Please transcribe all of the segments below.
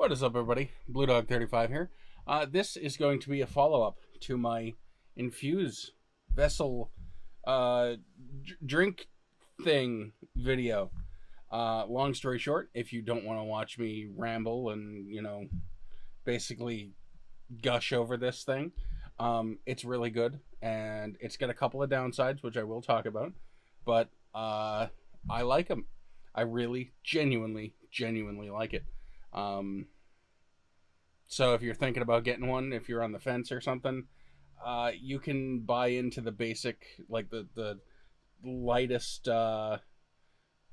What is up, everybody? BlueDog35 here. This is going to be a follow-up to my Infuze vessel drink thing video. Long story short, if you don't want to watch me ramble and, basically gush over this thing, it's really good, and it's got a couple of downsides, which I will talk about, but I like them. I really, genuinely like it. So if you're thinking about getting one, if you're on the fence or something, you can buy into the basic, like the lightest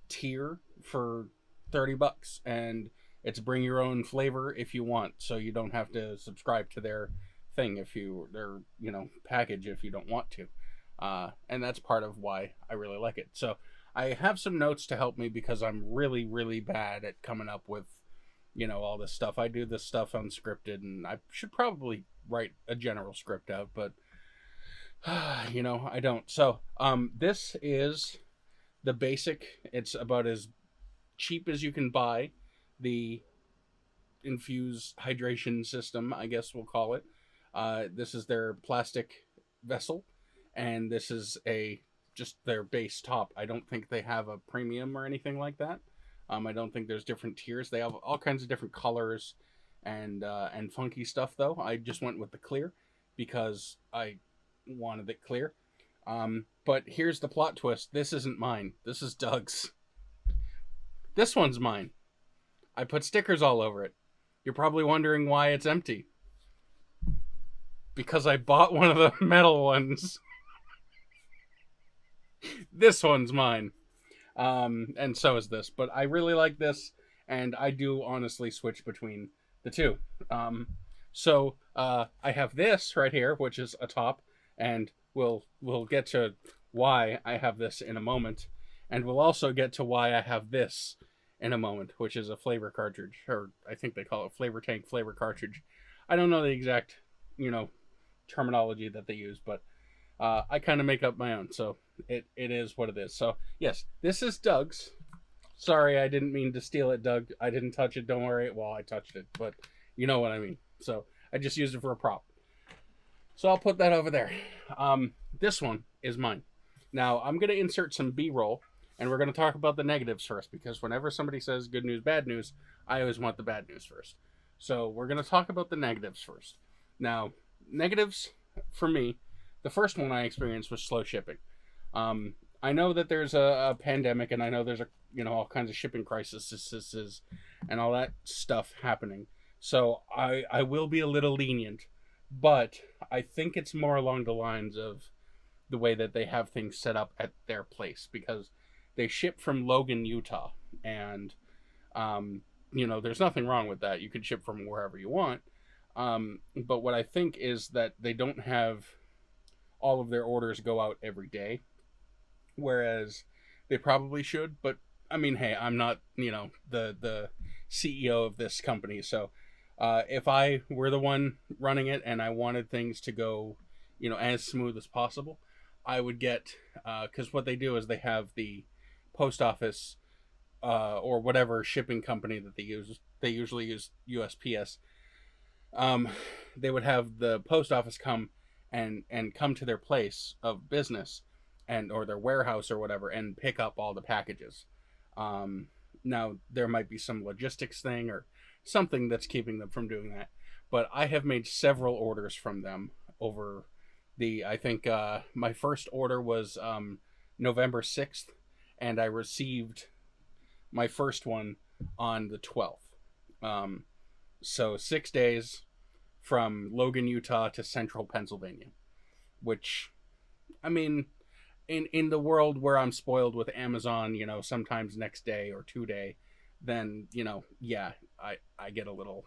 tier for $30, and it's bring your own flavor if you want, so you don't have to subscribe to their thing their package if you don't want to, and that's part of why I really like it. So I have some notes to help me because I'm really bad at coming up with all this stuff. I do this stuff unscripted, and I should probably write a general script out, but I don't. So this is the basic. It's about as cheap as you can buy the Infuze hydration system, I guess we'll call it. This is their plastic vessel, and this is just their base top. I don't think they have a premium or anything like that. I don't think there's different tiers. They have all kinds of different colors and funky stuff, though. I just went with the clear because I wanted it clear. But here's the plot twist. This isn't mine. This is Doug's. This one's mine. I put stickers all over it. You're probably wondering why it's empty. Because I bought one of the metal ones. This one's mine. And so is this. But I really like this, and I do honestly switch between the two. So I have this right here, which is a top, and we'll get to why I have this in a moment. And we'll also get to why I have this in a moment, which is a flavor cartridge, or I think they call it flavor tank flavor cartridge. I don't know the exact, terminology that they use, but I kind of make up my own, so it is what it is. So yes, this is Doug's. Sorry, I didn't mean to steal it, Doug. I didn't touch it, don't worry. Well, I touched it, but you know what I mean. So I just used it for a prop. So I'll put that over there. This one is mine. Now I'm going to insert some B-roll, and we're going to talk about the negatives first, because whenever somebody says good news, bad news, I always want the bad news first. So we're going to talk about the negatives first. Now, negatives for me, the first one I experienced was slow shipping. I know that there's a pandemic, and I know there's all kinds of shipping crises and all that stuff happening. So I will be a little lenient, but I think it's more along the lines of the way that they have things set up at their place, because they ship from Logan, Utah, and there's nothing wrong with that. You can ship from wherever you want. But what I think is that they don't have all of their orders go out every day, whereas they probably should. But I mean, hey, I'm not the CEO of this company, so if I were the one running it and I wanted things to go as smooth as possible, I would get, because what they do is they have the post office or whatever shipping company that they use. They usually use USPS. They would have the post office come and come to their place of business or their warehouse or whatever, and pick up all the packages. Now there might be some logistics thing or something that's keeping them from doing that, but I have made several orders from them over I think my first order was November 6th, and I received my first one on the 12th. So 6 days from Logan, Utah to Central Pennsylvania, which, I mean, in the world where I'm spoiled with Amazon, sometimes next day or 2 day, then, yeah, I get a little,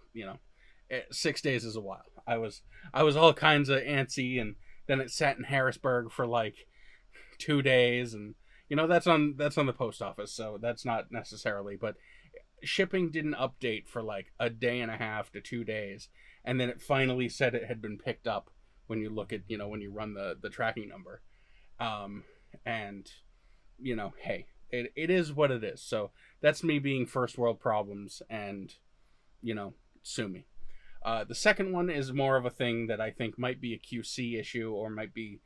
6 days is a while. I was all kinds of antsy, and then it sat in Harrisburg for like 2 days, and that's on the post office, so that's not necessarily, but shipping didn't update for like a day and a half to 2 days, and then it finally said it had been picked up when you look at when you run the tracking number, and hey, it is what it is. So that's me being first world problems, and sue me. The second one is more of a thing that I think might be a QC issue, or might be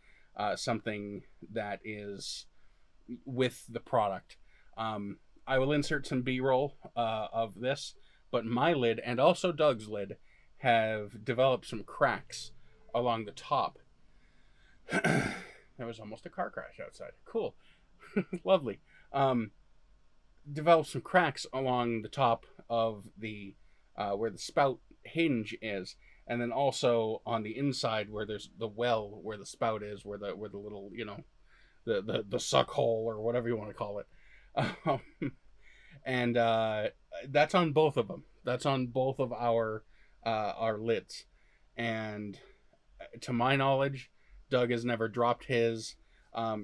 something that is with the product. I will insert some B-roll of this, but my lid and also Doug's lid have developed some cracks along the top. There was almost a car crash outside. Cool. Lovely. Developed some cracks along the top of the where the spout hinge is, and then also on the inside where there's the well where the spout is, where the little, you know, the suck hole or whatever you want to call it. And that's on both of them. That's on both of our lids. And to my knowledge, Doug has never dropped his.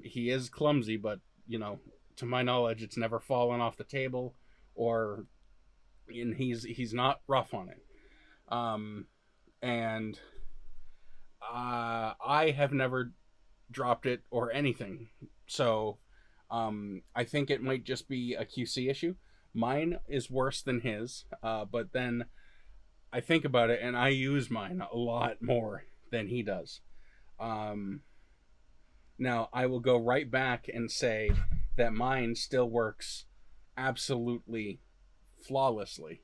He is clumsy, but, you know, to my knowledge, it's never fallen off the table, and he's not rough on it. And I have never dropped it or anything. So I think it might just be a QC issue. Mine is worse than his, but then I think about it, and I use mine a lot more than he does. Now, I will go right back and say that mine still works absolutely flawlessly,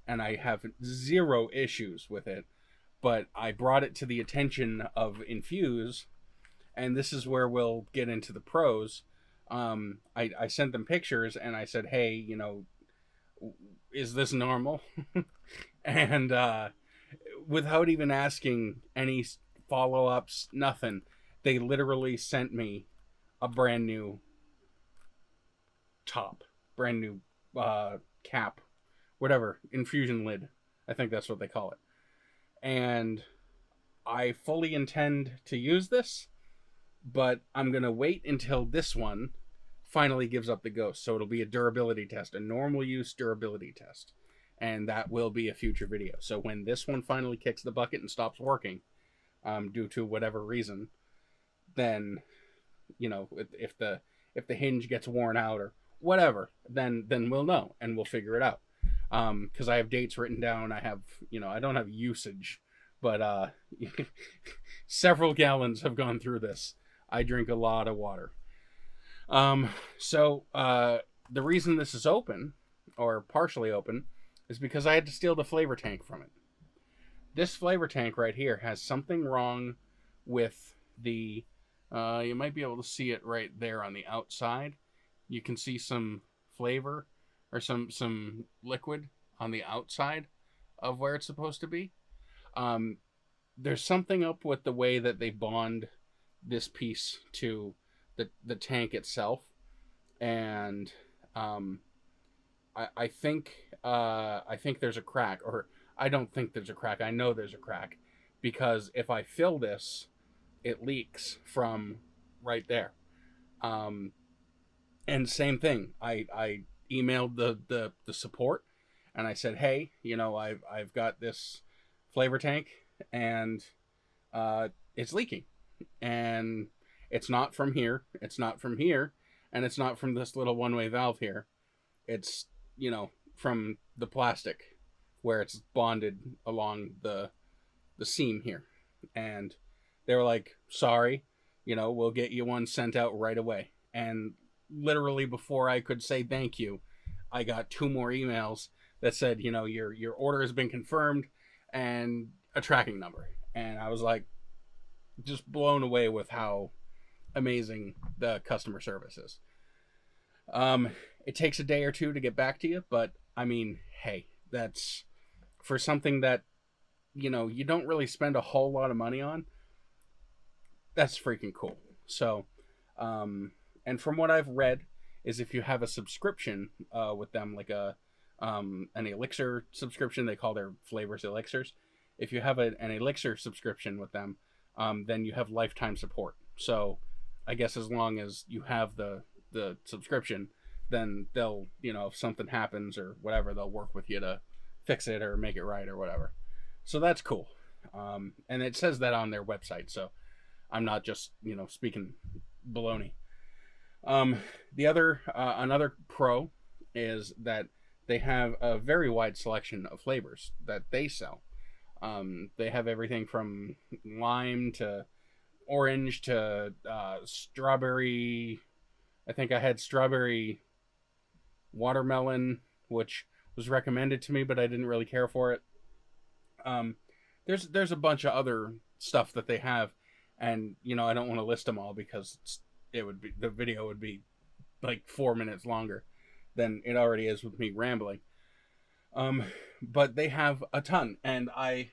and I have zero issues with it, but I brought it to the attention of Infuze, and this is where we'll get into the pros. I sent them pictures, and I said, hey, you know, is this normal? And without even asking any follow-ups, nothing, they literally sent me a brand new top, brand new cap, whatever, infusion lid. I think that's what they call it. And I fully intend to use this, but I'm going to wait until this one finally gives up the ghost. So it'll be a durability test, a normal use durability test. And that will be a future video. So when this one finally kicks the bucket and stops working, due to whatever reason, then, you know, if the hinge gets worn out or whatever, then we'll know and we'll figure it out. Because I have dates written down. I have, you know, I don't have usage, but several gallons have gone through this. I drink a lot of water. So the reason this is open, or partially open, is because I had to steal the flavor tank from it. This flavor tank right here has something wrong with the, you might be able to see it right there on the outside. You can see some flavor or some liquid on the outside of where it's supposed to be. There's something up with the way that they bond this piece to the tank itself, and I think there's a crack, or I don't think there's a crack. I know there's a crack, because if I fill this, it leaks from right there. And same thing. I emailed the support, and I said, hey, you know, I've got this flavor tank, and it's leaking, and it's not from here. It's not from here, and it's not from this little one-way valve here. It's, you know, from the plastic where it's bonded along the seam here. And they were like, sorry, you know, we'll get you one sent out right away. And literally before I could say thank you, I got 2 more emails that said, you know, your order has been confirmed and a tracking number. And I was like, just blown away with how amazing the customer service is. It takes a day or two to get back to you, but I mean, hey, that's for something that, you know, you don't really spend a whole lot of money on. That's freaking cool. So, and from what I've read, is if you have a subscription with them, like an elixir subscription, they call their flavors elixirs. If you have an elixir subscription with them, then you have lifetime support. So I guess as long as you have the subscription, then they'll, you know, if something happens or whatever, they'll work with you to fix it or make it right or whatever. So that's cool. And it says that on their website, so I'm not just, you know, speaking baloney. The other, another pro is that they have a very wide selection of flavors that they sell. They have everything from lime to orange to strawberry. I think I had strawberry watermelon, which was recommended to me, but I didn't really care for it. Um, there's a bunch of other stuff that they have, and I don't want to list them all because the video would be like 4 minutes longer than it already is with me rambling. Um, but they have a ton, and I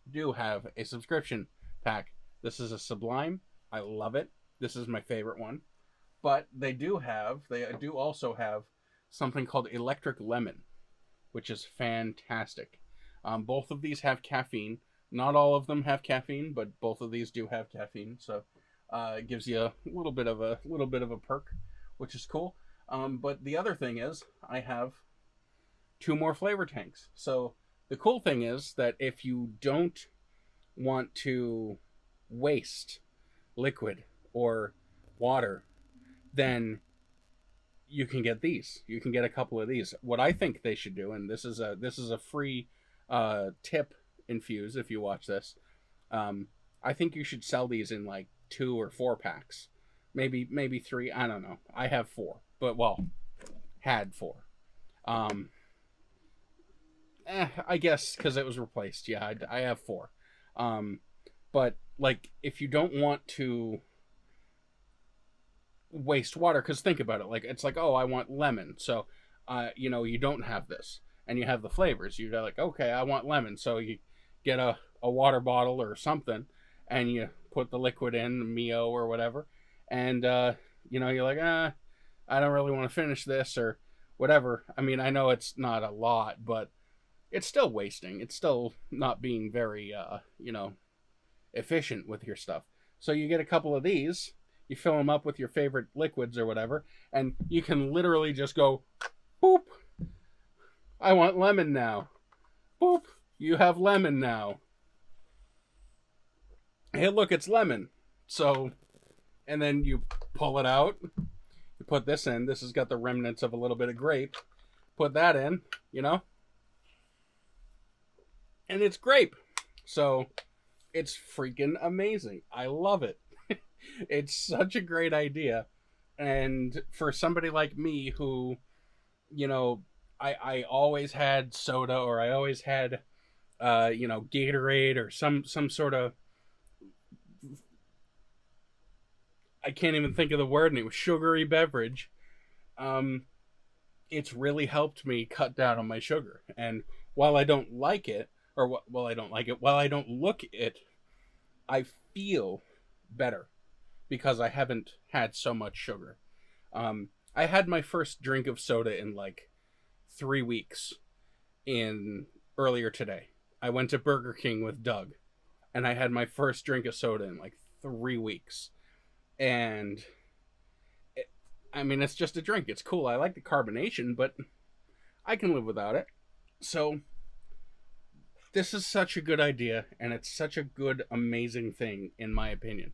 do have a subscription pack. This is a Sublime. I love it. This is my favorite one. But they do also have something called Electric Lemon, which is fantastic. Both of these have caffeine. Not all of them have caffeine, but both of these do have caffeine. So it gives you a little bit of a perk, which is cool. But the other thing is, I have 2 more flavor tanks. So the cool thing is that if you don't want to waste liquid or water, then you can get these. You can get a couple of these. What I think they should do, and this is a free tip, Infuze, if you watch this. I think you should sell these in like 2 or 4 packs, maybe 3. I don't know. I have 4, but had 4. I guess because it was replaced. Yeah, I have 4. But like, if you don't want to waste water, because think about it, like, it's like, oh, I want lemon, so you don't have this, and you have the flavors. You're like, okay, I want lemon, so you get a water bottle or something, and you put the liquid in, Mio or whatever, and you're like, I don't really want to finish this or whatever. I mean, I know it's not a lot, but it's still wasting. It's still not being very efficient with your stuff. So you get a couple of these, you fill them up with your favorite liquids or whatever, and you can literally just go, boop, I want lemon now. Boop, you have lemon now. Hey, look, it's lemon. So, and then you pull it out, you put this in. This has got the remnants of a little bit of grape. Put that in, and it's grape. So, it's freaking amazing. I love it. It's such a great idea. And for somebody like me who, I always had soda, or I always had, Gatorade, or some sort of, I can't even think of the word, and it was sugary beverage. It's really helped me cut down on my sugar. And while I don't like it, while I don't look it, I feel better because I haven't had so much sugar. I had my first drink of soda in like 3 weeks earlier today. I went to Burger King with Doug, and I had my first drink of soda in like 3 weeks. And it's just a drink. It's cool. I like the carbonation, but I can live without it. So this is such a good idea, and it's such a good, amazing thing, in my opinion.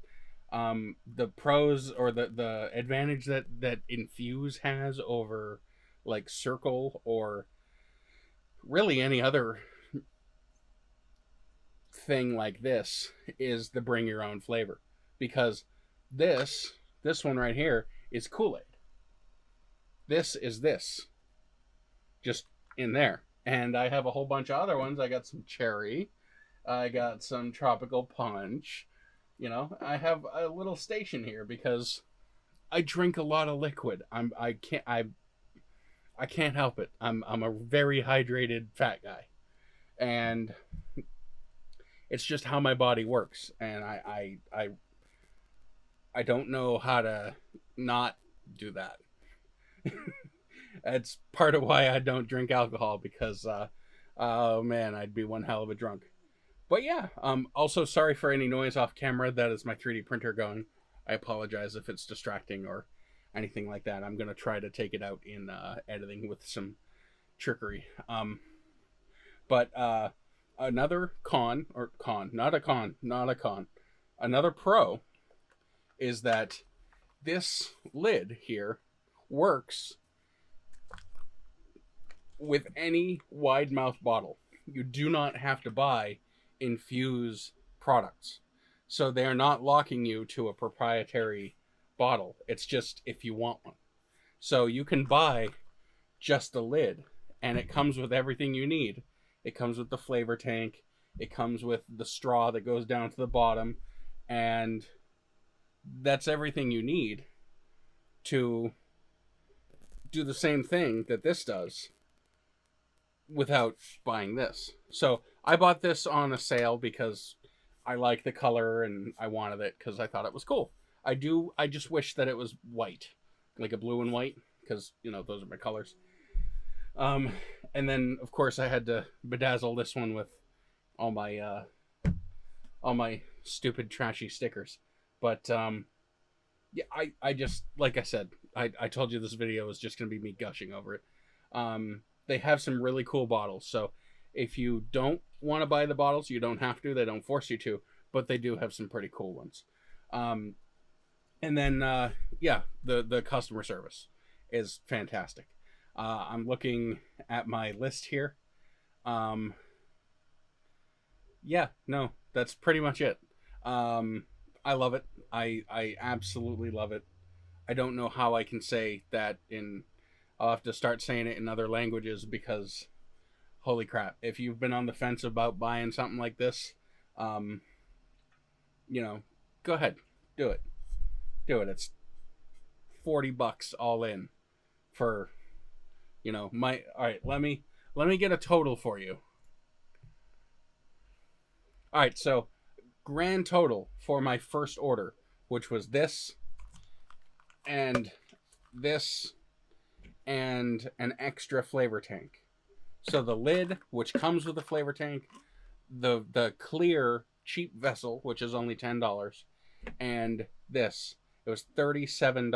The pros, or the advantage that Infuze has over like Circle or really any other thing like this, is the bring your own flavor. Because this one right here is Kool-Aid. This is this. Just in there. And I have a whole bunch of other ones. I got some cherry. I got some tropical punch. I have a little station here because I drink a lot of liquid. I can't help it. I'm a very hydrated fat guy. And it's just how my body works. And I don't know how to not do that. It's part of why I don't drink alcohol, because oh man, I'd be one hell of a drunk. But yeah, also sorry for any noise off camera. That is my 3D printer going. I apologize if it's distracting or anything like that. I'm going to try to take it out in editing with some trickery. But another another pro is that this lid here works with any wide mouth bottle, you do not have to buy Infuze products. So they're not locking you to a proprietary bottle. It's just if you want one. So you can buy just the lid, and it comes with everything you need. It comes with the flavor tank, it comes with the straw that goes down to the bottom, and that's everything you need to do the same thing that this does without buying this. So I bought this on a sale because I like the color and I wanted it because I thought it was cool. I just wish that it was white, like a blue and white, because those are my colors. And then of course I had to bedazzle this one with all my stupid trashy stickers. But yeah, I just, like I said, I told you this video was just gonna be me gushing over it. They have some really cool bottles, so if you don't want to buy the bottles, you don't have to. They don't force you to, but they do have some pretty cool ones. And then yeah, the customer service is fantastic. I'm looking at my list here. Yeah, no, that's pretty much it. I love it. I absolutely love it. I don't know how I can say that in. I'll have to start saying it in other languages because, holy crap! If you've been on the fence about buying something like this, go ahead, do it. Do it. It's $40 all in for, my. All right, let me get a total for you. All right, so grand total for my first order, which was this and this and an extra flavor tank. So the lid, which comes with the flavor tank, the clear cheap vessel, which is only $10, and this, it was $37.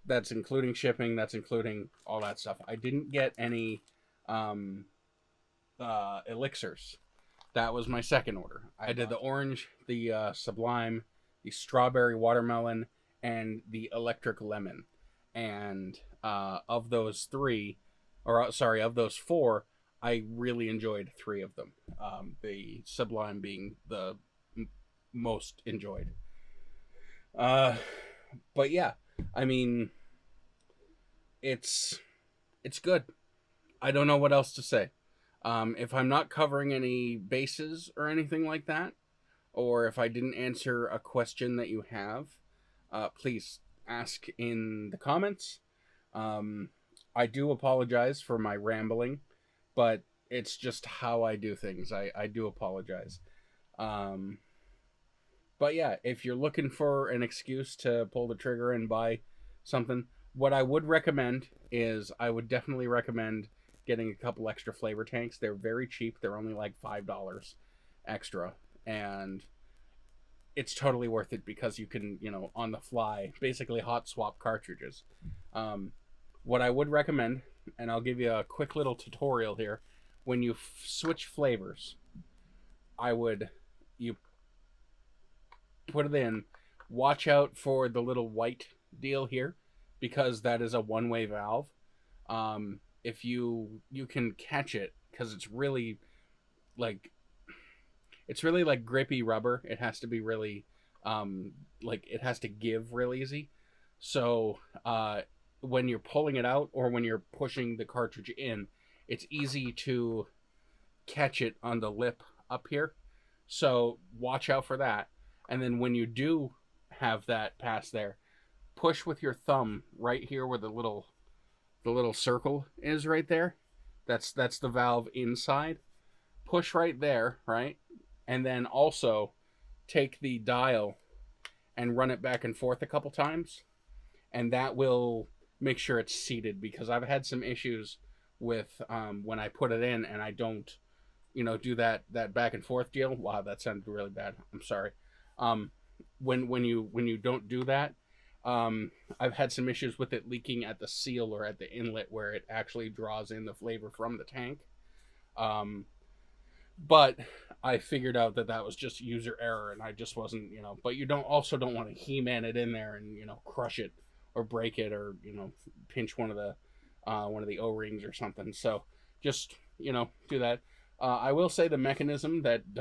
That's including shipping. That's including all that stuff. I didn't get any elixirs. That was my second order. I did the orange, the sublime, the strawberry watermelon, and the electric lemon. And of those four, I really enjoyed three of them. The sublime being the most enjoyed. But yeah, I mean, it's good. I don't know what else to say. If I'm not covering any bases or anything like that, or if I didn't answer a question that you have, please ask in the comments. I do apologize for my rambling, but it's just how I do things. I do apologize. But yeah, if you're looking for an excuse to pull the trigger and buy something, what I would recommend is I would definitely recommend getting a couple extra flavor tanks. They're very cheap. They're only like $5 extra. And it's totally worth it because you can, on the fly, basically hot swap cartridges. What I would recommend, and I'll give you a quick little tutorial here, when you switch flavors, you put it in, watch out for the little white deal here, because that is a one-way valve. If you can catch it, because it's really like grippy rubber. It has to be really it has to give real easy. So when you're pulling it out or when you're pushing the cartridge in, it's easy to catch it on the lip up here. So watch out for that. And then when you do have that pass there, push with your thumb right here where the little circle is right there. That's the valve inside. Push right there, right? And then also take the dial and run it back and forth a couple times. And that will make sure it's seated, because I've had some issues with when I put it in and I don't, do that back and forth deal. Wow, that sounded really bad. I'm sorry. When you don't do that, I've had some issues with it leaking at the seal or at the inlet where it actually draws in the flavor from the tank. But I figured out that was just user error, and I just wasn't, but you don't want to He-Man it in there and, crush it or break it or, pinch one of the one of the O-rings or something. So just, do that. I will say the mechanism that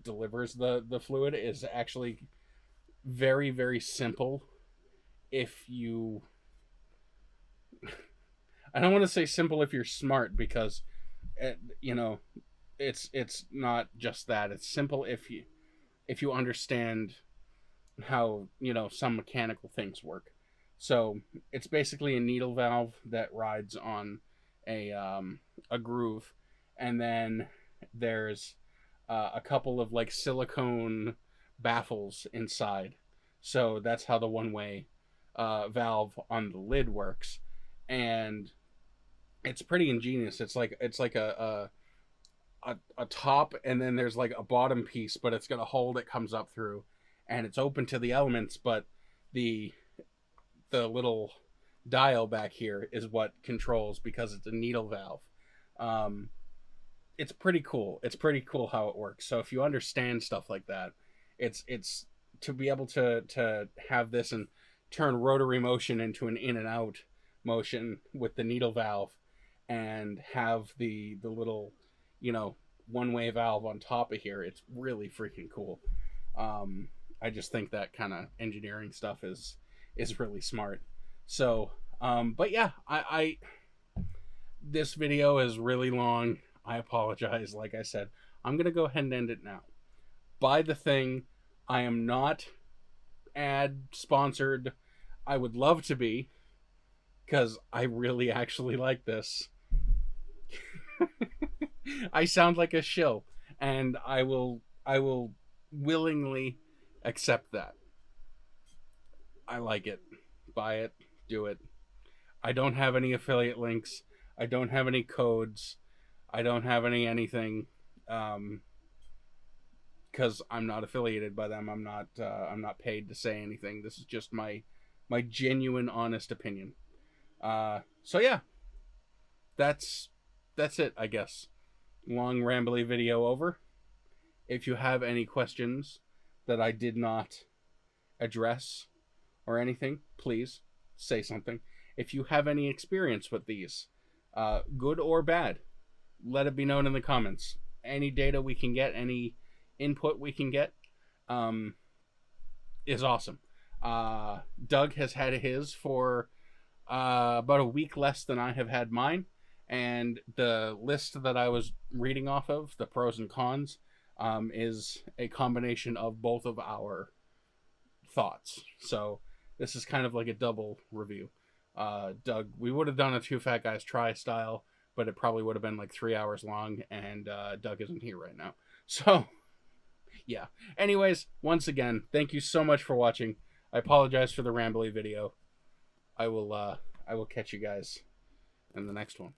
delivers the fluid is actually very, very simple. If you, I don't want to say simple if you're smart, because it, it's not just that. It's simple if you understand how some mechanical things work. So it's basically a needle valve that rides on a groove, and then there's a couple of like silicone baffles inside. So that's how the one-way valve on the lid works, and it's pretty ingenious. It's like a top, and then there's like a bottom piece, but it's got a hole that comes up through, and it's open to the elements, but the little dial back here is what controls, because it's a needle valve. It's pretty cool. It's pretty cool how it works. So if you understand stuff like that, it's to be able to have this and turn rotary motion into an in and out motion with the needle valve, and have the little one-way valve on top of here. It's really freaking cool. I just think that kind of engineering stuff is really smart. So but yeah, I this video is really long. I apologize. Like I said, I'm gonna go ahead and end it now. Buy the thing. I am not ad sponsored. I would love to be, because I really actually like this. I sound like a shill, and I will willingly accept that. I like it. Buy it. Do it. I don't have any affiliate links. I don't have any codes. I don't have anything, because I'm not affiliated by them. I'm not paid to say anything. This is just my genuine, honest opinion. So yeah, that's it, I guess. Long rambly video over. If you have any questions that I did not address or anything, please say something. If you have any experience with these, good or bad, let it be known in the comments. Any data we can get, any input we can get, is awesome. Doug has had his for about a week less than I have had mine, and the list that I was reading off of, the pros and cons, is a combination of both of our thoughts. So this is kind of like a double review. Doug, we would have done a Two Fat Guys Try style, but it probably would have been like 3 hours long, and Doug isn't here right now. So yeah. Anyways, once again, thank you so much for watching. I apologize for the rambly video. I will catch you guys in the next one.